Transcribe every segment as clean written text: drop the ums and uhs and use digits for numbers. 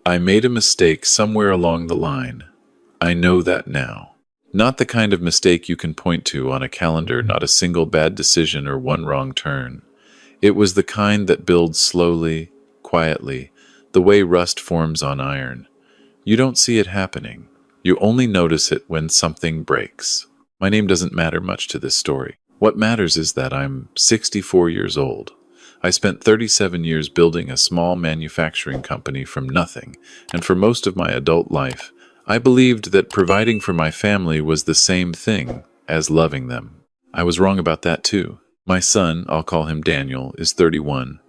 I made a mistake somewhere along the line. I know that now. Not the kind of mistake you can point to on a calendar, not a single bad decision or one wrong turn. It was the kind that builds slowly, quietly, the way rust forms on iron. You don't see it happening. You only notice it when something breaks. My name doesn't matter much to this story. What matters is that I'm 64 years old. I spent 37 years building a small manufacturing company from nothing, and for most of my adult life, I believed that providing for my family was the same thing as loving them. I was wrong about that too. My son, I'll call him Daniel, is 31.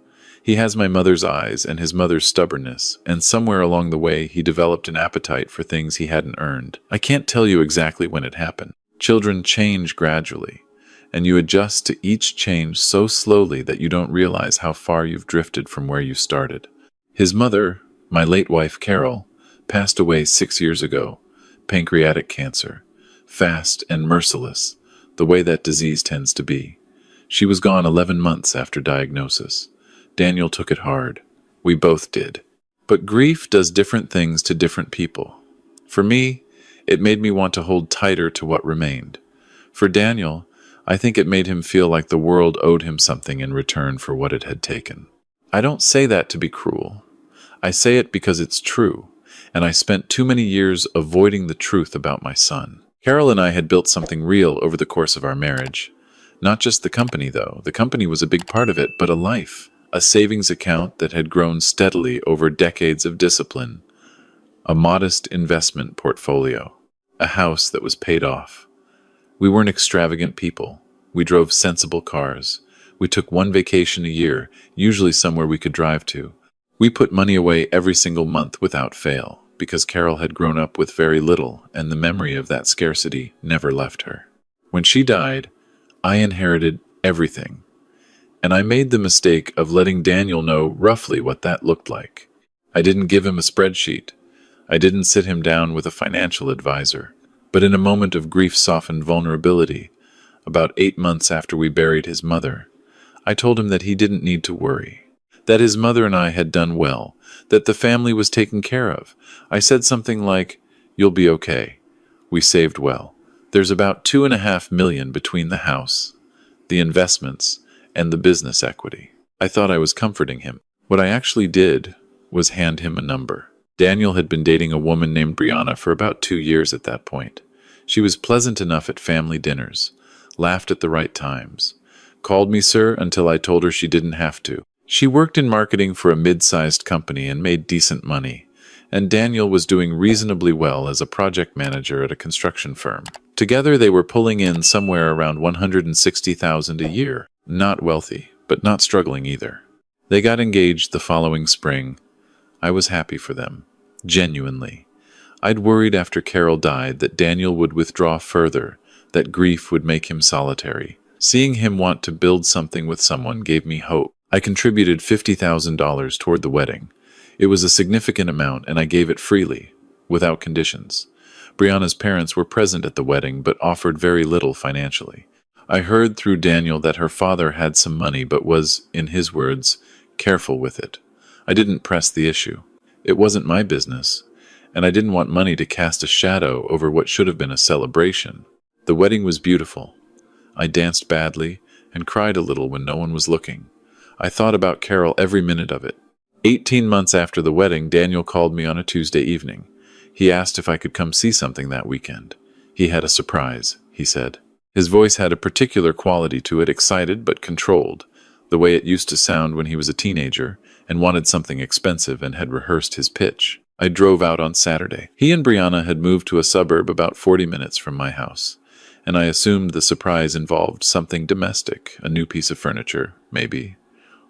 He has my mother's eyes and his mother's stubbornness, and somewhere along the way he developed an appetite for things he hadn't earned. I can't tell you exactly when it happened. Children change gradually, and you adjust to each change so slowly that you don't realize how far you've drifted from where you started. His mother, my late wife Carol, passed away 6 years ago. Pancreatic cancer. Fast and merciless, the way that disease tends to be. She was gone 11 months after diagnosis. Daniel took it hard. We both did. But grief does different things to different people. For me, it made me want to hold tighter to what remained. For Daniel, I think it made him feel like the world owed him something in return for what it had taken. I don't say that to be cruel. I say it because it's true, and I spent too many years avoiding the truth about my son. Carol and I had built something real over the course of our marriage. Not just the company, though. The company was a big part of it, but a life. A savings account that had grown steadily over decades of discipline. A modest investment portfolio. A house that was paid off. We weren't extravagant people. We drove sensible cars. We took one vacation a year, usually somewhere we could drive to. We put money away every single month without fail, because Carol had grown up with very little, and the memory of that scarcity never left her. When she died, I inherited everything. And I made the mistake of letting Daniel know roughly what that looked like. I didn't give him a spreadsheet. I didn't sit him down with a financial advisor. But in a moment of grief-softened vulnerability, about 8 months after we buried his mother, I told him that he didn't need to worry. That his mother and I had done well. That the family was taken care of. I said something like, "You'll be okay. We saved well. There's about $2.5 million between the house, the investments, and the business equity." I thought I was comforting him. What I actually did was hand him a number. Daniel had been dating a woman named Brianna for about 2 years at that point. She was pleasant enough at family dinners, laughed at the right times, called me sir until I told her she didn't have to. She worked in marketing for a mid-sized company and made decent money, and Daniel was doing reasonably well as a project manager at a construction firm. Together they were pulling in somewhere around $160,000 a year. Not wealthy, but not struggling either. They got engaged the following spring. I was happy for them. Genuinely. I'd worried after Carol died that Daniel would withdraw further, that grief would make him solitary. Seeing him want to build something with someone gave me hope. I contributed $50,000 toward the wedding. It was a significant amount, and I gave it freely, without conditions. Brianna's parents were present at the wedding, but offered very little financially. I heard through Daniel that her father had some money but was, in his words, careful with it. I didn't press the issue. It wasn't my business, and I didn't want money to cast a shadow over what should have been a celebration. The wedding was beautiful. I danced badly and cried a little when no one was looking. I thought about Carol every minute of it. 18 months after the wedding, Daniel called me on a Tuesday evening. He asked if I could come see something that weekend. He had a surprise, he said. His voice had a particular quality to it, excited but controlled, the way it used to sound when he was a teenager and wanted something expensive and had rehearsed his pitch. I drove out on Saturday. He and Brianna had moved to a suburb about 40 minutes from my house, and I assumed the surprise involved something domestic, a new piece of furniture, maybe,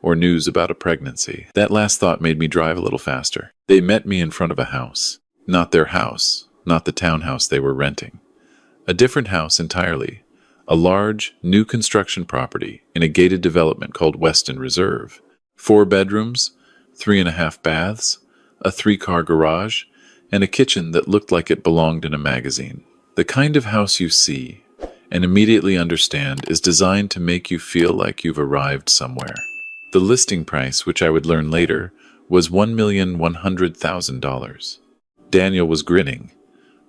or news about a pregnancy. That last thought made me drive a little faster. They met me in front of a house. Not their house, not the townhouse they were renting. A different house entirely. A large, new construction property in a gated development called Weston Reserve. 4 bedrooms, 3.5 baths, a 3-car garage, and a kitchen that looked like it belonged in a magazine. The kind of house you see and immediately understand is designed to make you feel like you've arrived somewhere. The listing price, which I would learn later, was $1,100,000. Daniel was grinning.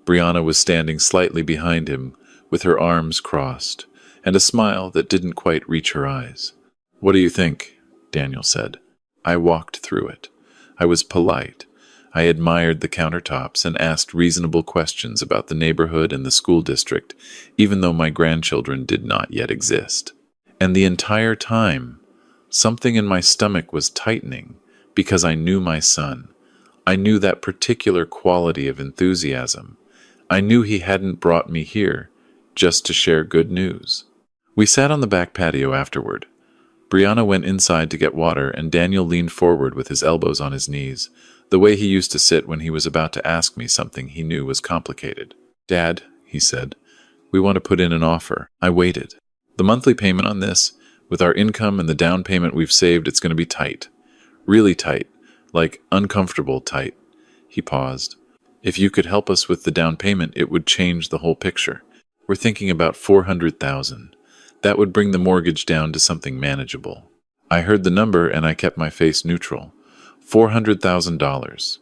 Brianna was standing slightly behind him, with her arms crossed, and a smile that didn't quite reach her eyes. "What do you think?" Daniel said. I walked through it. I was polite. I admired the countertops and asked reasonable questions about the neighborhood and the school district, even though my grandchildren did not yet exist. And the entire time, something in my stomach was tightening because I knew my son. I knew that particular quality of enthusiasm. I knew he hadn't brought me here just to share good news. We sat on the back patio afterward. Brianna went inside to get water, and Daniel leaned forward with his elbows on his knees, the way he used to sit when he was about to ask me something he knew was complicated. "Dad," he said, "we want to put in an offer." I waited. "The monthly payment on this, with our income and the down payment we've saved, it's going to be tight. Really tight. Like uncomfortable tight." He paused. "If you could help us with the down payment, it would change the whole picture. We're thinking about $400,000. That would bring the mortgage down to something manageable." I heard the number and I kept my face neutral. $400,000.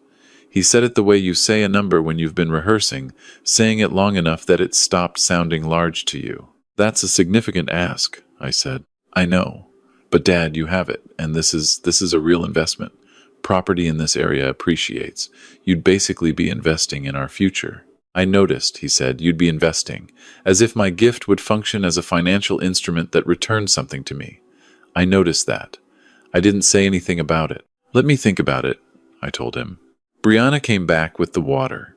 He said it the way you say a number when you've been rehearsing, saying it long enough that it stopped sounding large to you. "That's a significant ask," I said. "I know. But Dad, you have it, and this is a real investment. Property in this area appreciates. You'd basically be investing in our future." "I noticed," he said, "you'd be investing, as if my gift would function as a financial instrument that returned something to me. I noticed that. I didn't say anything about it." "Let me think about it," I told him. Brianna came back with the water.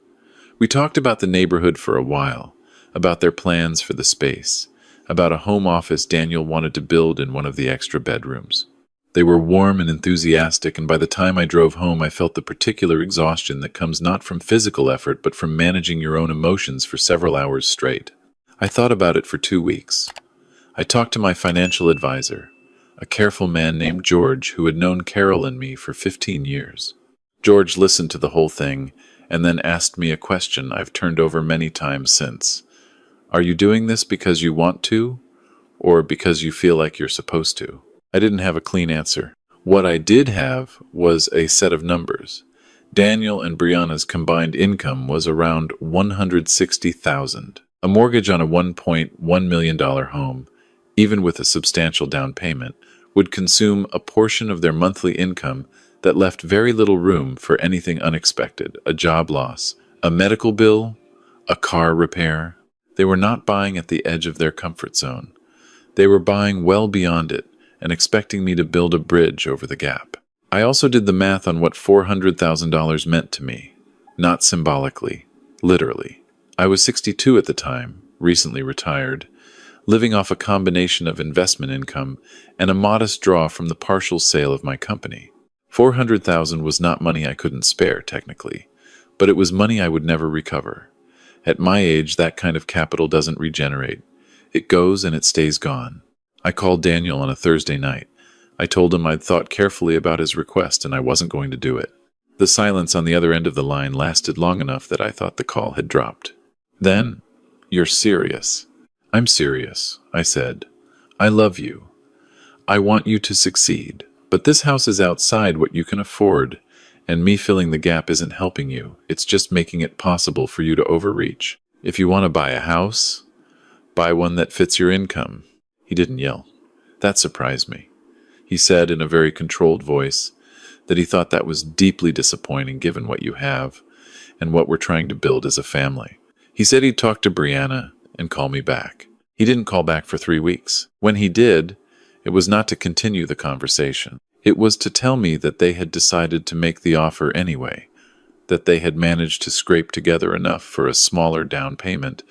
We talked about the neighborhood for a while, about their plans for the space, about a home office Daniel wanted to build in one of the extra bedrooms. They were warm and enthusiastic, and by the time I drove home, I felt the particular exhaustion that comes not from physical effort, but from managing your own emotions for several hours straight. I thought about it for 2 weeks. I talked to my financial advisor, a careful man named George who had known Carol and me for 15 years. George listened to the whole thing and then asked me a question I've turned over many times since. "Are you doing this because you want to, or because you feel like you're supposed to?" I didn't have a clean answer. What I did have was a set of numbers. Daniel and Brianna's combined income was around $160,000. A mortgage on a $1.1 million home, even with a substantial down payment, would consume a portion of their monthly income that left very little room for anything unexpected: a job loss, a medical bill, a car repair. They were not buying at the edge of their comfort zone. They were buying well beyond it and expecting me to build a bridge over the gap. I also did the math on what $400,000 meant to me, not symbolically, literally. I was 62 at the time, recently retired, living off a combination of investment income and a modest draw from the partial sale of my company. $400,000 was not money I couldn't spare, technically, but it was money I would never recover. At my age, that kind of capital doesn't regenerate. It goes and it stays gone. I called Daniel on a Thursday night. I told him I'd thought carefully about his request and I wasn't going to do it. The silence on the other end of the line lasted long enough that I thought the call had dropped. Then, "You're serious." "I'm serious," I said. "I love you. I want you to succeed. But this house is outside what you can afford, and me filling the gap isn't helping you. It's just making it possible for you to overreach. If you want to buy a house, buy one that fits your income." He didn't yell. That surprised me. He said in a very controlled voice that he thought that was deeply disappointing given what you have and what we're trying to build as a family. He said he'd talk to Brianna and call me back. He didn't call back for 3 weeks. When he did, it was not to continue the conversation. It was to tell me that they had decided to make the offer anyway, that they had managed to scrape together enough for a smaller down payment,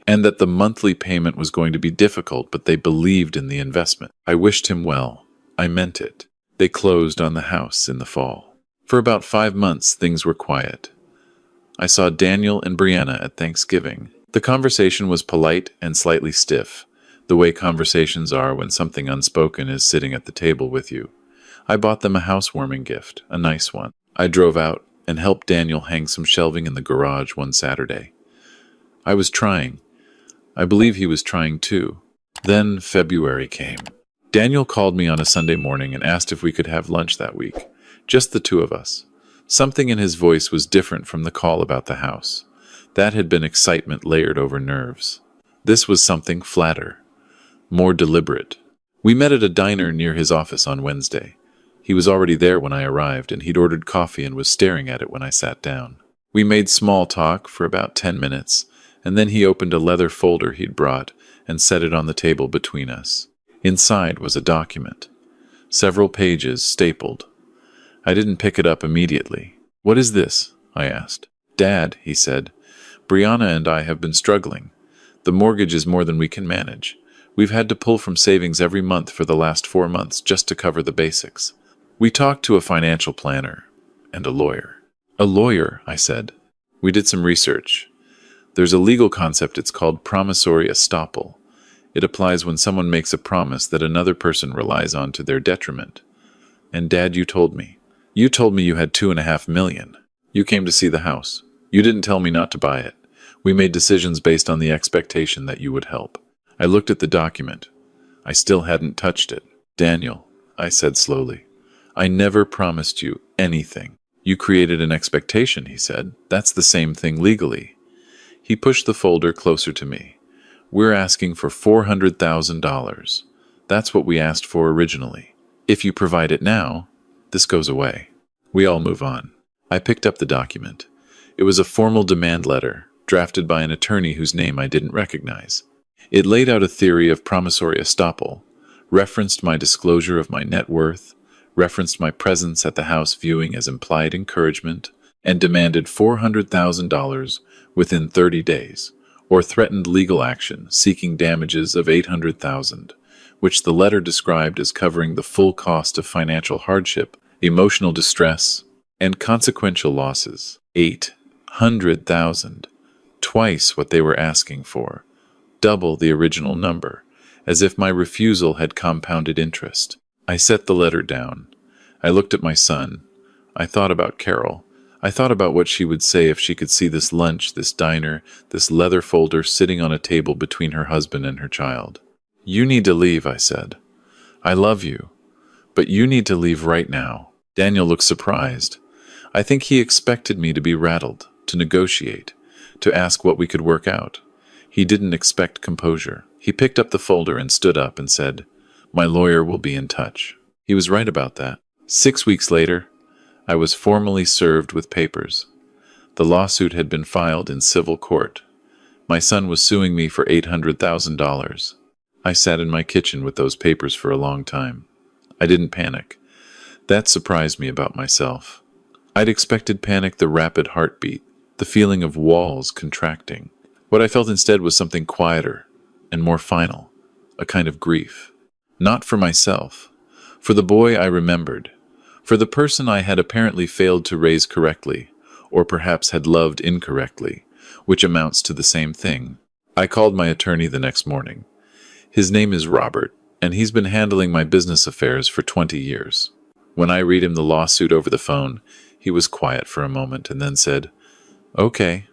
and that the monthly payment was going to be difficult, but they believed in the investment. I wished him well. I meant it. They closed on the house in the fall. For about 5 months, things were quiet. I saw Daniel and Brianna at Thanksgiving. The conversation was polite and slightly stiff, the way conversations are when something unspoken is sitting at the table with you. I bought them a housewarming gift, a nice one. I drove out and helped Daniel hang some shelving in the garage one Saturday. I was trying. I believe he was trying too. Then February came. Daniel called me on a Sunday morning and asked if we could have lunch that week. Just the two of us. Something in his voice was different from the call about the house. That had been excitement layered over nerves. This was something flatter, more deliberate. We met at a diner near his office on Wednesday. He was already there when I arrived, and he'd ordered coffee and was staring at it when I sat down. We made small talk for about 10 minutes, and then he opened a leather folder he'd brought and set it on the table between us. Inside was a document. Several pages stapled. I didn't pick it up immediately. "What is this?" I asked. "Dad," he said, "Brianna and I have been struggling. The mortgage is more than we can manage. We've had to pull from savings every month for the last 4 months just to cover the basics. We talked to a financial planner and a lawyer." "A lawyer," I said. "We did some research. There's a legal concept, it's called promissory estoppel. It applies when someone makes a promise that another person relies on to their detriment. And Dad, you told me you had $2.5 million. You came to see the house. You didn't tell me not to buy it. We made decisions based on the expectation that you would help." I looked at the document. I still hadn't touched it. "Daniel," I said slowly, "I never promised you anything." "You created an expectation," he said. "That's the same thing legally." He pushed the folder closer to me. "We're asking for $400,000. That's what we asked for originally. If you provide it now, this goes away. We all move on." I picked up the document. It was a formal demand letter, drafted by an attorney whose name I didn't recognize. It laid out a theory of promissory estoppel, referenced my disclosure of my net worth, referenced my presence at the house viewing as implied encouragement, and demanded $400,000 within 30 days, or threatened legal action seeking damages of $800,000, which the letter described as covering the full cost of financial hardship, emotional distress, and consequential losses. $800,000, twice what they were asking for, double the original number, as if my refusal had compounded interest. I set the letter down. I looked at my son. I thought about Carol. I thought about what she would say if she could see this lunch, this diner, this leather folder sitting on a table between her husband and her child. "You need to leave," I said. "I love you, but you need to leave right now." Daniel looked surprised. I think he expected me to be rattled, to negotiate, to ask what we could work out. He didn't expect composure. He picked up the folder and stood up and said, "My lawyer will be in touch." He was right about that. 6 weeks later, I was formally served with papers. The lawsuit had been filed in civil court. My son was suing me for $800,000. I sat in my kitchen with those papers for a long time. I didn't panic. That surprised me about myself. I'd expected panic, the rapid heartbeat, the feeling of walls contracting. What I felt instead was something quieter and more final, a kind of grief. Not for myself, for the boy I remembered, for the person I had apparently failed to raise correctly, or perhaps had loved incorrectly, which amounts to the same thing. I called my attorney the next morning. His name is Robert, and he's been handling my business affairs for 20 years. When I read him the lawsuit over the phone, he was quiet for a moment and then said, "Okay,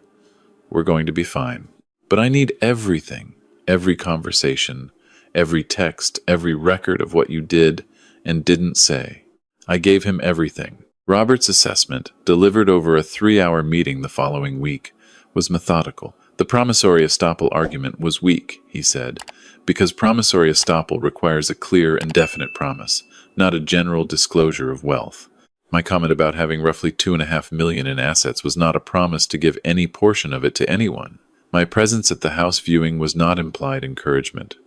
we're going to be fine. But I need everything, every conversation, every text, every record of what you did and didn't say." I gave him everything. Robert's assessment, delivered over a 3-hour meeting the following week, was methodical. The promissory estoppel argument was weak, he said, because promissory estoppel requires a clear and definite promise, not a general disclosure of wealth. My comment about having roughly $2.5 million in assets was not a promise to give any portion of it to anyone. My presence at the house viewing was not implied encouragement.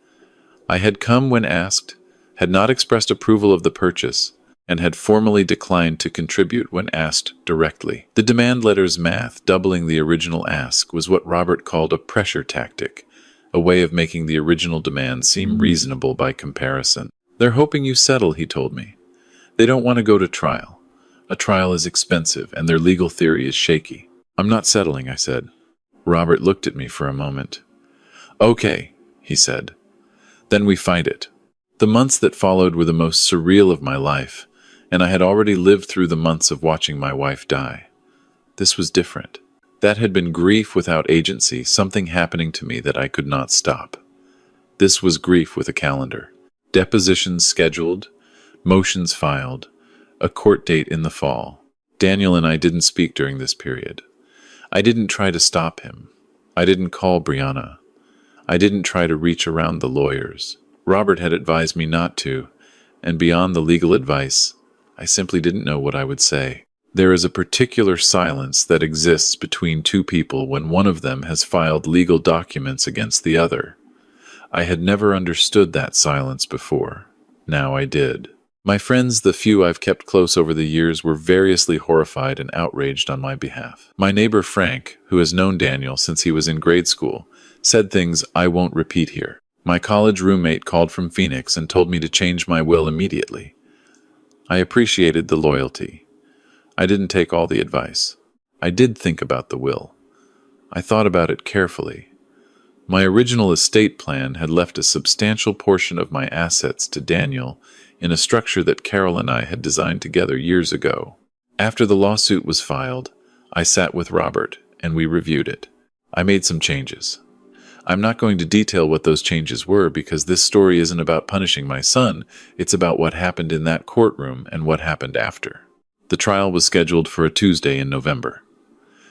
I had come when asked, had not expressed approval of the purchase, and had formally declined to contribute when asked directly. The demand letter's math, doubling the original ask, was what Robert called a pressure tactic, a way of making the original demand seem reasonable by comparison. "They're hoping you settle," he told me. "They don't want to go to trial. A trial is expensive, and their legal theory is shaky." "I'm not settling," I said. Robert looked at me for a moment. "Okay," he said. "Then we fight it." The months that followed were the most surreal of my life, and I had already lived through the months of watching my wife die. This was different. That had been grief without agency, something happening to me that I could not stop. This was grief with a calendar. Depositions scheduled, motions filed, A court date in the fall. Daniel and I didn't speak during this period. I didn't try to stop him. I didn't call Brianna. I didn't try to reach around the lawyers. Robert had advised me not to, and beyond the legal advice, I simply didn't know what I would say. There is a particular silence that exists between two people when one of them has filed legal documents against the other. I had never understood that silence before. Now I did. My friends, the few I've kept close over the years, were variously horrified and outraged on my behalf. My neighbor Frank, who has known Daniel since he was in grade school, said things I won't repeat here. My college roommate called from Phoenix and told me to change my will immediately. I appreciated the loyalty. I didn't take all the advice. I did think about the will. I thought about it carefully. My original estate plan had left a substantial portion of my assets to Daniel in a structure that Carol and I had designed together years ago. After the lawsuit was filed, I sat with Robert and we reviewed it. I made some changes. I'm not going to detail what those changes were because this story isn't about punishing my son, it's about what happened in that courtroom and what happened after. The trial was scheduled for a Tuesday in November.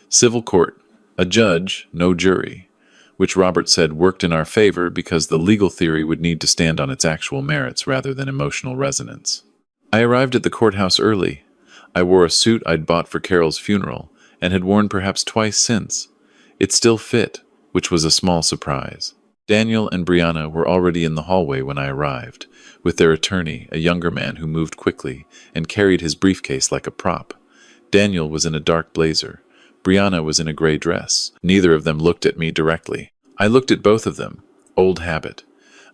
Civil court, a judge, no jury, which Robert said worked in our favor because the legal theory would need to stand on its actual merits rather than emotional resonance. I arrived at the courthouse early. I wore a suit I'd bought for Carol's funeral and had worn perhaps twice since. It still fit, which was a small surprise. Daniel and Brianna were already in the hallway when I arrived, with their attorney, a younger man who moved quickly and carried his briefcase like a prop. Daniel was in a dark blazer. Brianna was in a gray dress. Neither of them looked at me directly. I looked at both of them. Old habit.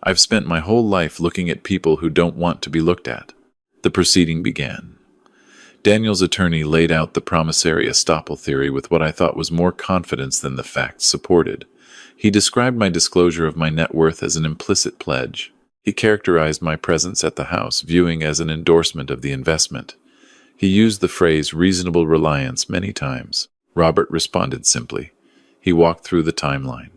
I've spent my whole life looking at people who don't want to be looked at. The proceeding began. Daniel's attorney laid out the promissory estoppel theory with what I thought was more confidence than the facts supported. He described my disclosure of my net worth as an implicit pledge. He characterized my presence at the house, viewing as an endorsement of the investment. He used the phrase reasonable reliance many times. Robert responded simply. He walked through the timeline.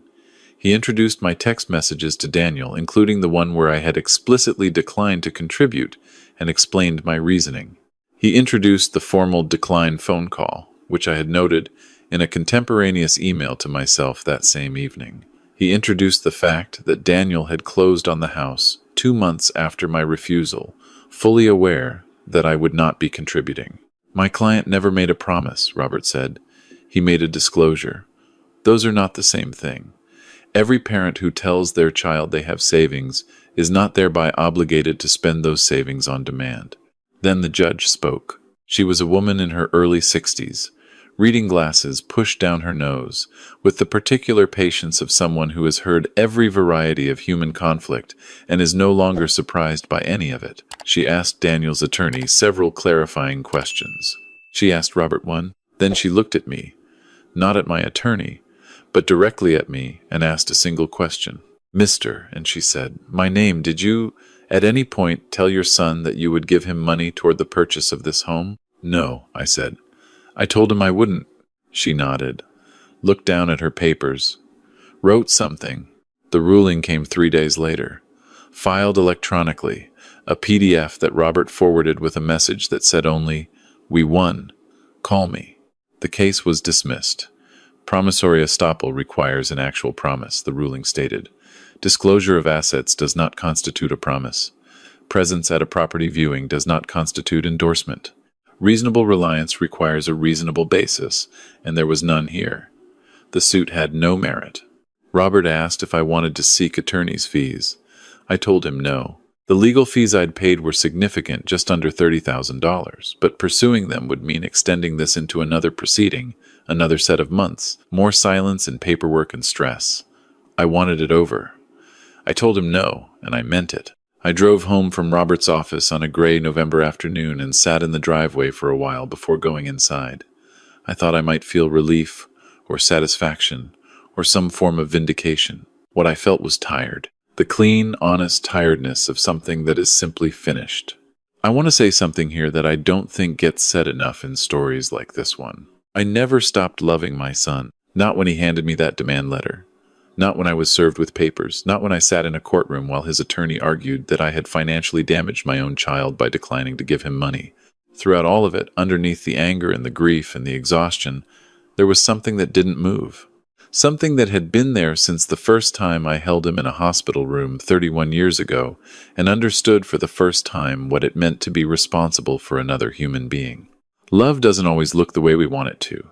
He introduced my text messages to Daniel, including the one where I had explicitly declined to contribute, and explained my reasoning. He introduced the formal decline phone call, which I had noted in a contemporaneous email to myself that same evening. He introduced the fact that Daniel had closed on the house 2 months after my refusal, fully aware that I would not be contributing. My client never made a promise, Robert said. He made a disclosure. Those are not the same thing. Every parent who tells their child they have savings is not thereby obligated to spend those savings on demand. Then the judge spoke. She was a woman in her early 60s, reading glasses pushed down her nose, with the particular patience of someone who has heard every variety of human conflict and is no longer surprised by any of it. She asked Daniel's attorney several clarifying questions. She asked Robert one, then she looked at me, not at my attorney, but directly at me, and asked a single question. "Mister," and she said, "my name, did you at any point tell your son that you would give him money toward the purchase of this home?" "No," I said. "I told him I wouldn't." She nodded, looked down at her papers, wrote something. The ruling came 3 days later, filed electronically, a PDF that Robert forwarded with a message that said only, "We won. Call me." The case was dismissed. Promissory estoppel requires an actual promise, the ruling stated. Disclosure of assets does not constitute a promise. Presence at a property viewing does not constitute endorsement. Reasonable reliance requires a reasonable basis, and there was none here. The suit had no merit. Robert asked if I wanted to seek attorney's fees. I told him no. The legal fees I'd paid were significant, just under $30,000, but pursuing them would mean extending this into another proceeding, another set of months, more silence and paperwork and stress. I wanted it over. I told him no, and I meant it. I drove home from Robert's office on a gray November afternoon and sat in the driveway for a while before going inside. I thought I might feel relief, or satisfaction, or some form of vindication. What I felt was tired. The clean, honest tiredness of something that is simply finished. I want to say something here that I don't think gets said enough in stories like this one. I never stopped loving my son. Not when he handed me that demand letter. Not when I was served with papers. Not when I sat in a courtroom while his attorney argued that I had financially damaged my own child by declining to give him money. Throughout all of it, underneath the anger and the grief and the exhaustion, there was something that didn't move. Something that had been there since the first time I held him in a hospital room 31 years ago and understood for the first time what it meant to be responsible for another human being. Love doesn't always look the way we want it to.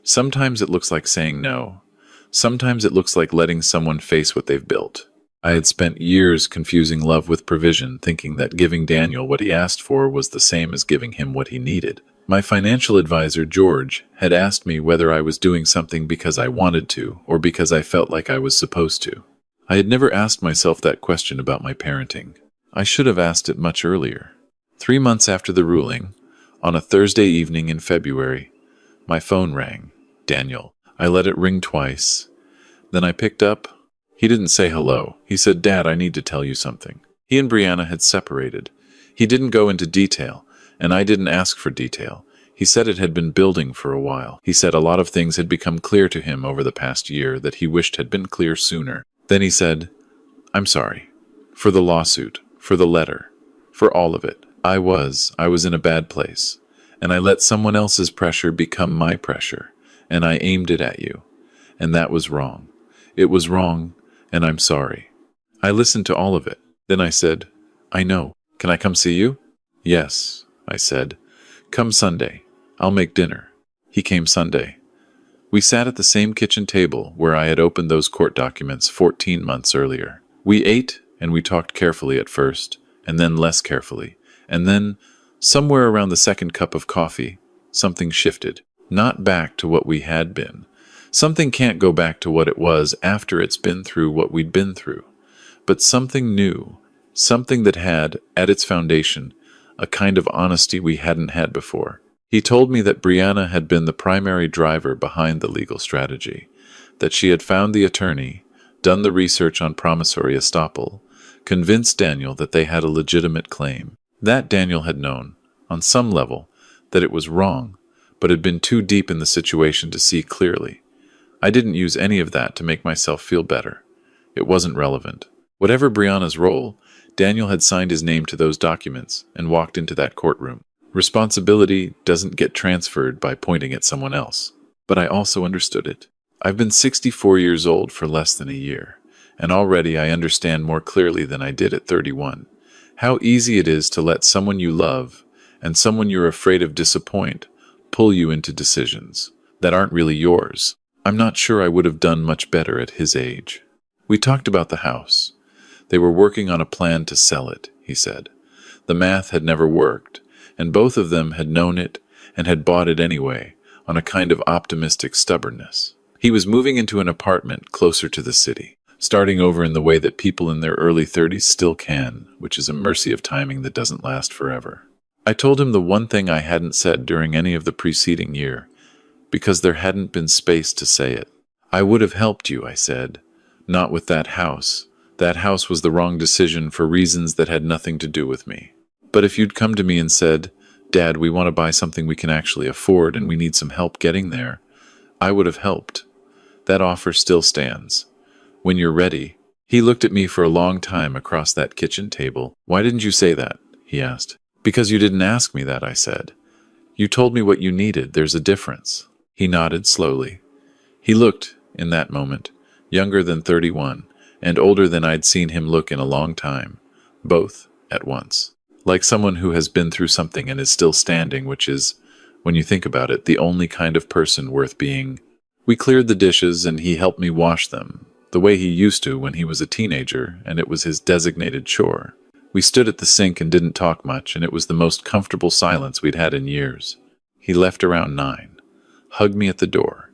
Sometimes it looks like saying no. Sometimes it looks like letting someone face what they've built. I had spent years confusing love with provision, thinking that giving Daniel what he asked for was the same as giving him what he needed. My financial advisor, George, had asked me whether I was doing something because I wanted to or because I felt like I was supposed to. I had never asked myself that question about my parenting. I should have asked it much earlier. 3 months after the ruling, on a Thursday evening in February, my phone rang. Daniel. I let it ring twice. Then I picked up. He didn't say hello. He said, "Dad, I need to tell you something." He and Brianna had separated. He didn't go into detail, and I didn't ask for detail. He said it had been building for a while. He said a lot of things had become clear to him over the past year that he wished had been clear sooner. Then he said, "I'm sorry. For the lawsuit, for the letter, for all of it. I was in a bad place, and I let someone else's pressure become my pressure, and I aimed it at you. And that was wrong. It was wrong, and I'm sorry." I listened to all of it. Then I said, "I know. Can I come see you?" "Yes," I said. "Come Sunday. I'll make dinner." He came Sunday. We sat at the same kitchen table where I had opened those court documents 14 months earlier. We ate, and we talked carefully at first, and then less carefully. And then, somewhere around the second cup of coffee, something shifted. Not back to what we had been. Something can't go back to what it was after it's been through what we'd been through. But something new, something that had, at its foundation, a kind of honesty we hadn't had before. He told me that Brianna had been the primary driver behind the legal strategy, that she had found the attorney, done the research on promissory estoppel, convinced Daniel that they had a legitimate claim. That Daniel had known, on some level, that it was wrong, but had been too deep in the situation to see clearly. I didn't use any of that to make myself feel better. It wasn't relevant. Whatever Brianna's role, Daniel had signed his name to those documents and walked into that courtroom. Responsibility doesn't get transferred by pointing at someone else. But I also understood it. I've been 64 years old for less than a year, and already I understand more clearly than I did at 31. How easy it is to let someone you love and someone you're afraid of disappoint pull you into decisions that aren't really yours. I'm not sure I would have done much better at his age. We talked about the house. They were working on a plan to sell it, he said. The math had never worked, and both of them had known it and had bought it anyway, on a kind of optimistic stubbornness. He was moving into an apartment closer to the city, starting over in the way that people in their early 30s still can, which is a mercy of timing that doesn't last forever. I told him the one thing I hadn't said during any of the preceding year, because there hadn't been space to say it. "I would have helped you," I said. "Not with that house. That house was the wrong decision for reasons that had nothing to do with me. But if you'd come to me and said, 'Dad, we want to buy something we can actually afford and we need some help getting there,' I would have helped. That offer still stands. When you're ready." He looked at me for a long time across that kitchen table. "Why didn't you say that?" he asked. "Because you didn't ask me that," I said. "You told me what you needed. There's a difference." He nodded slowly. He looked, in that moment, younger than 31, and older than I'd seen him look in a long time, both at once. Like someone who has been through something and is still standing, which is, when you think about it, the only kind of person worth being. We cleared the dishes and he helped me wash them, the way he used to when he was a teenager, and it was his designated chore. We stood at the sink and didn't talk much, and it was the most comfortable silence we'd had in years. He left around 9. Hugged me at the door.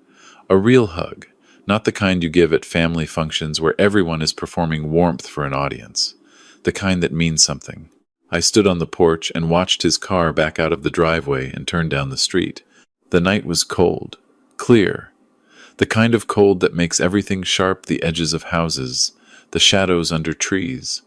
A real hug, not the kind you give at family functions where everyone is performing warmth for an audience. The kind that means something. I stood on the porch and watched his car back out of the driveway and turn down the street. The night was cold, clear. The kind of cold that makes everything sharp, the edges of houses, the shadows under trees.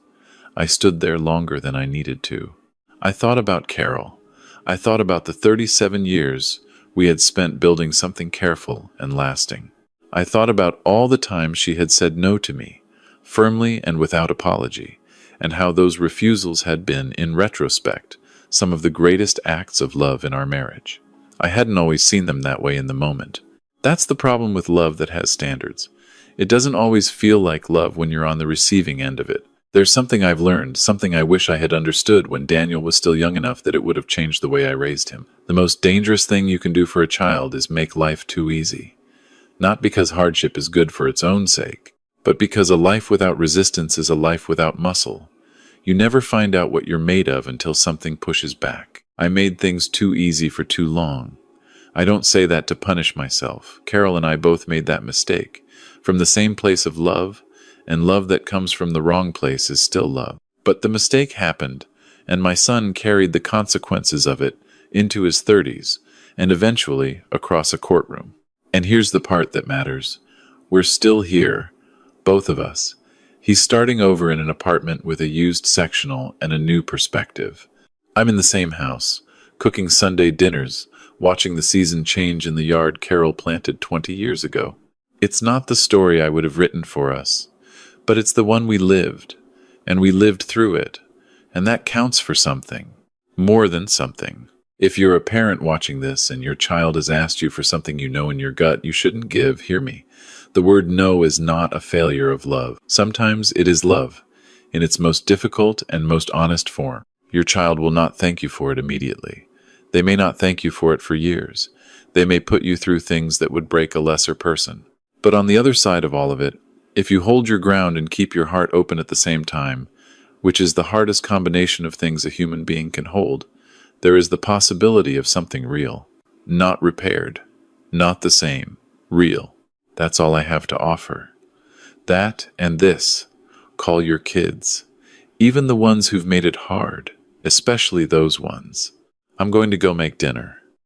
I stood there longer than I needed to. I thought about Carol. I thought about the 37 years we had spent building something careful and lasting. I thought about all the times she had said no to me, firmly and without apology, and how those refusals had been, in retrospect, some of the greatest acts of love in our marriage. I hadn't always seen them that way in the moment. That's the problem with love that has standards. It doesn't always feel like love when you're on the receiving end of it. There's something I've learned, something I wish I had understood when Daniel was still young enough that it would have changed the way I raised him. The most dangerous thing you can do for a child is make life too easy. Not because hardship is good for its own sake, but because a life without resistance is a life without muscle. You never find out what you're made of until something pushes back. I made things too easy for too long. I don't say that to punish myself. Carol and I both made that mistake. From the same place of love, and love that comes from the wrong place is still love. But the mistake happened, and my son carried the consequences of it into his 30s, and eventually across a courtroom. And here's the part that matters. We're still here, both of us. He's starting over in an apartment with a used sectional and a new perspective. I'm in the same house, cooking Sunday dinners, watching the season change in the yard Carol planted 20 years ago. It's not the story I would have written for us, but it's the one we lived, and we lived through it, and that counts for something, more than something. If you're a parent watching this and your child has asked you for something you know in your gut you shouldn't give, hear me. The word no is not a failure of love. Sometimes it is love, in its most difficult and most honest form. Your child will not thank you for it immediately. They may not thank you for it for years. They may put you through things that would break a lesser person. But on the other side of all of it, if you hold your ground and keep your heart open at the same time, which is the hardest combination of things a human being can hold, there is the possibility of something real. Not repaired. Not the same. Real. That's all I have to offer. That and this. Call your kids. Even the ones who've made it hard. Especially those ones. I'm going to go make dinner.